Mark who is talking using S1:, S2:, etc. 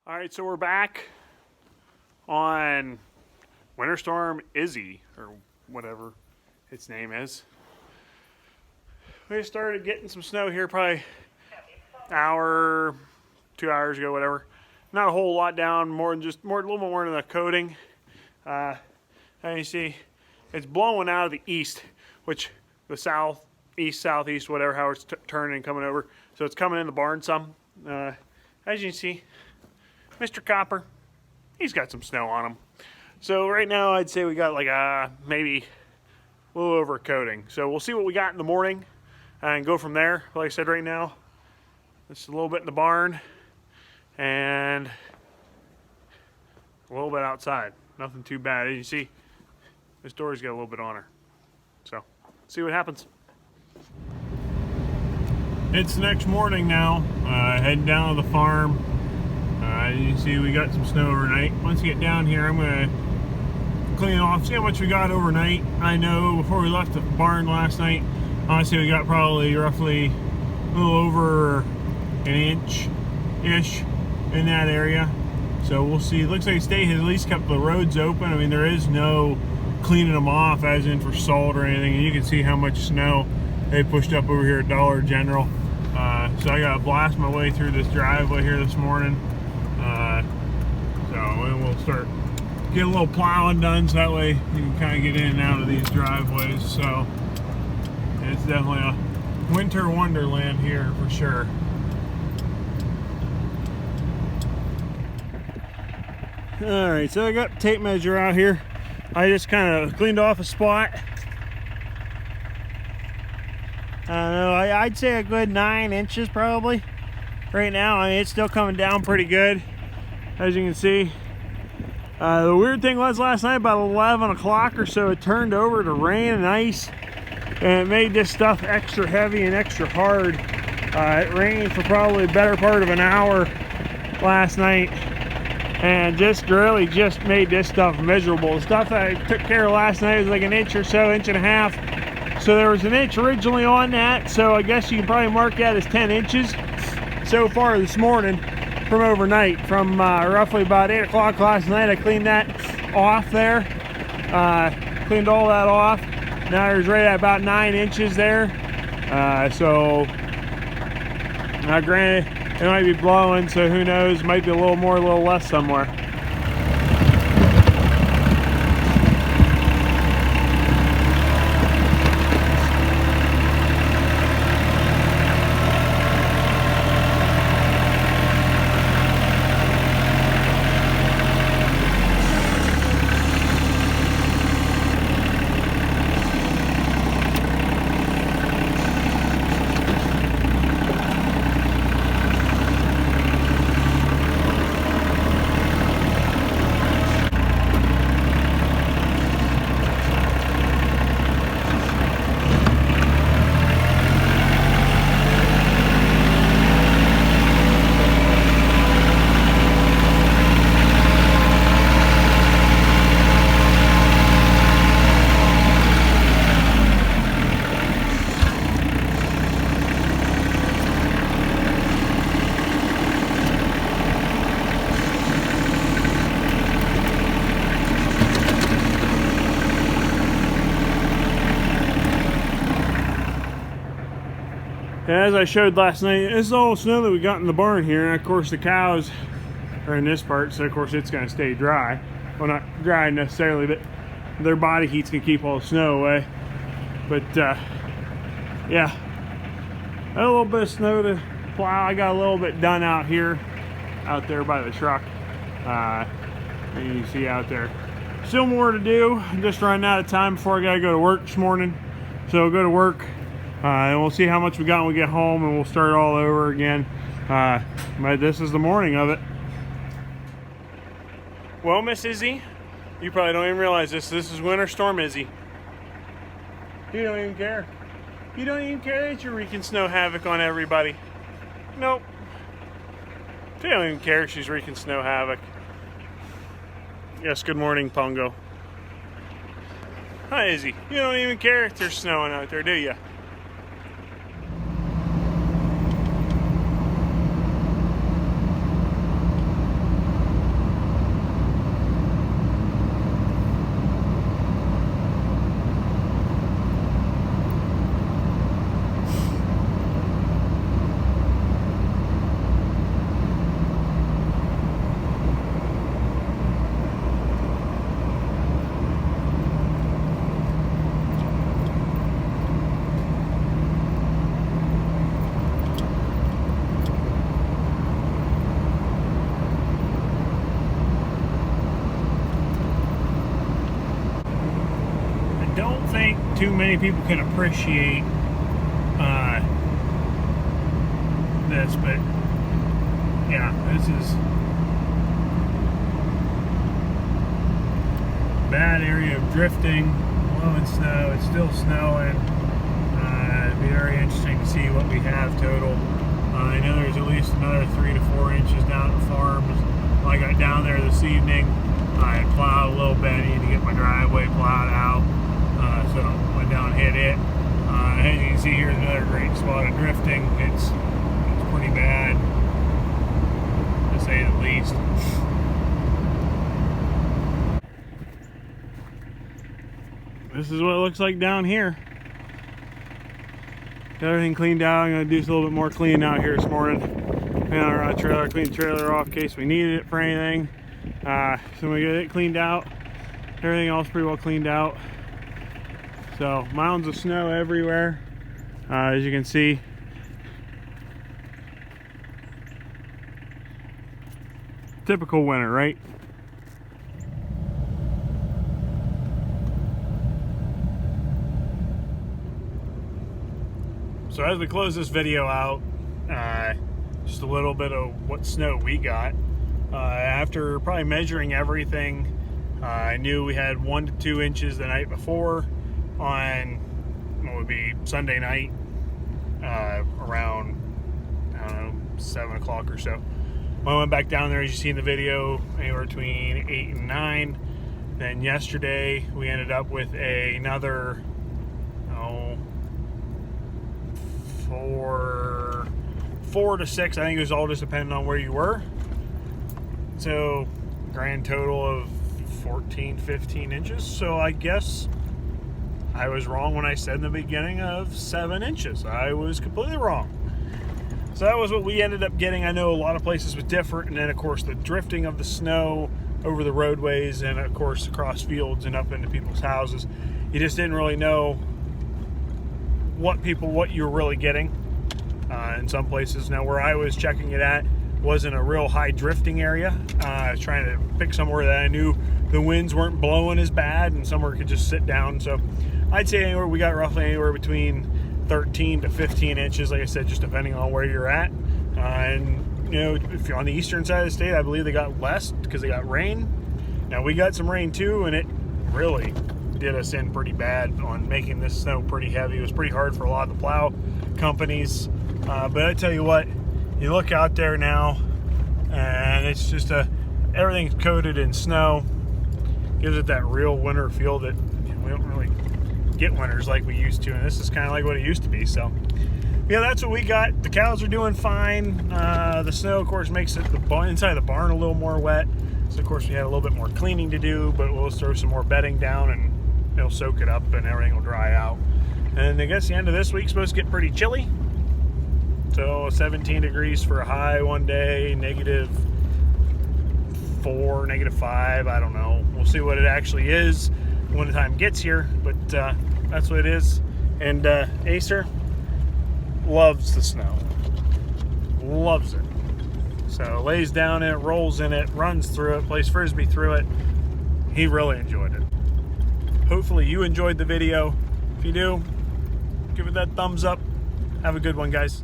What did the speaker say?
S1: All right, so we're back on Winter Storm Izzy, or whatever its name is. We started getting some snow here probably an hour, 2 hours ago, whatever. Not a whole lot down, a little more than a coating. And you see, it's blowing out of the east, which the south, east, southeast, whatever, how it's turning and coming over. So it's coming in the barn some. As you can see, Mr. Copper, he's got some snow on him. So right now I'd say we got like maybe a little over a coating. So we'll see what we got in the morning and go from there. Like I said, right now, it's a little bit in the barn and a little bit outside. Nothing too bad. As you see, this door's got a little bit on her. So, see what happens. It's the next morning now, heading down to the farm. You can see we got some snow overnight. Once you get down here, I'm going to clean off, see how much we got overnight. I know before we left the barn last night, honestly we got probably roughly a little over an inch-ish in that area. So we'll see. It looks like the state has at least kept the roads open. I mean, there is no cleaning them off as in for salt or anything. And you can see how much snow they pushed up over here at Dollar General. So I got to blast my way through this driveway here this morning. So we'll get a little plowing done so that way you can kind of get in and out of these driveways. So it's definitely a winter wonderland here for sure. Alright, so I got the tape measure out here. I just kind of cleaned off a spot. I don't know, I'd say a good 9 inches probably. Right now, I mean, it's still coming down pretty good, as you can see. The weird thing was last night, about 11 o'clock or so, it turned over to rain and ice, and it made this stuff extra heavy and extra hard. It rained for probably the better part of an hour last night, and just really just made this stuff miserable. The stuff I took care of last night was like an inch or so, inch and a half. So there was an inch originally on that, so I guess you can probably mark that as 10 inches. So far this morning from overnight, from roughly about 8 o'clock last night, I cleaned that off there, cleaned all that off. Now there's right at about 9 inches there. So now granted, it might be blowing, so who knows, might be a little more, a little less somewhere. As I showed last night, this is all snow that we got in the barn here, and of course the cows are in this part, so of course it's going to stay dry. Well, not dry necessarily, but their body heat's going to keep all the snow away. But yeah, a little bit of snow to plow. I got a little bit done out here, out there by the truck. And you see out there. Still more to do. I'm just running out of time before I got to go to work this morning. So I'll go to work. And we'll see how much we got when we get home, and we'll start all over again. But this is the morning of it. Well, Miss Izzy, you probably don't even realize this. This is Winter Storm Izzy. You don't even care. You don't even care that you're wreaking snow havoc on everybody. Nope. She don't even care she's wreaking snow havoc. Yes, good morning, Pongo. Hi, Izzy. You don't even care if there's snowing out there, do you? too many people can appreciate this, but yeah, this is a bad area of drifting, blowing snow. It's still snowing. It'd be very interesting to see what we have total. I know there's at least another 3 to 4 inches down at the farms. When I got down there this evening, I plowed a little bit. I need to get my driveway plowed out, so I went down and hit it. As you can see, here's another great spot of drifting. It's pretty bad, to say the least. This is what it looks like down here. Got everything cleaned out. I'm going to do a little bit more cleaning out here this morning. And our trailer, clean the trailer off in case we needed it for anything. So we get it cleaned out. Everything else pretty well cleaned out. So mounds of snow everywhere, as you can see. Typical winter, right? So as we close this video out, just a little bit of what snow we got. After probably measuring everything, I knew we had 1 to 2 inches the night before on what would be Sunday night, around, I don't know, 7 o'clock or so. When I went back down there, as you see in the video, anywhere between 8 and 9. Then yesterday, we ended up with another, 4 to 6. I think it was all just depending on where you were. So grand total of 14, 15 inches. So I guess I was wrong when I said in the beginning of 7 inches. I was completely wrong. So that was what we ended up getting. I know a lot of places was different, and then of course the drifting of the snow over the roadways, and of course across fields and up into people's houses. You just didn't really know what you were really getting in some places. Now where I was checking it at wasn't a real high drifting area. I was trying to pick somewhere that I knew the winds weren't blowing as bad and somewhere could just sit down. So I'd say we got roughly anywhere between 13 to 15 inches, like I said, just depending on where you're at. And you know, if you're on the eastern side of the state, I believe they got less because they got rain. Now we got some rain too, and it really did us in pretty bad on making this snow pretty heavy. It was pretty hard for a lot of the plow companies. But I tell you what, you look out there now, and it's just everything's coated in snow. Gives it that real winter feel that we don't really get winters like we used to, and this is kind of like what it used to be. So yeah, that's what we got. The cows are doing fine. The snow, of course, makes it inside the barn a little more wet. So of course we had a little bit more cleaning to do, but we'll throw some more bedding down and it'll soak it up and everything will dry out. And I guess the end of this week's supposed to get pretty chilly. So 17 degrees for a high one day, -4, -5, I don't know. We'll see what it actually is when the time gets here, but that's what it is. And Acer loves the snow. Loves it. So lays down in it, rolls in it, runs through it, plays Frisbee through it. He really enjoyed it. Hopefully you enjoyed the video. If you do, give it that thumbs up. Have a good one, guys.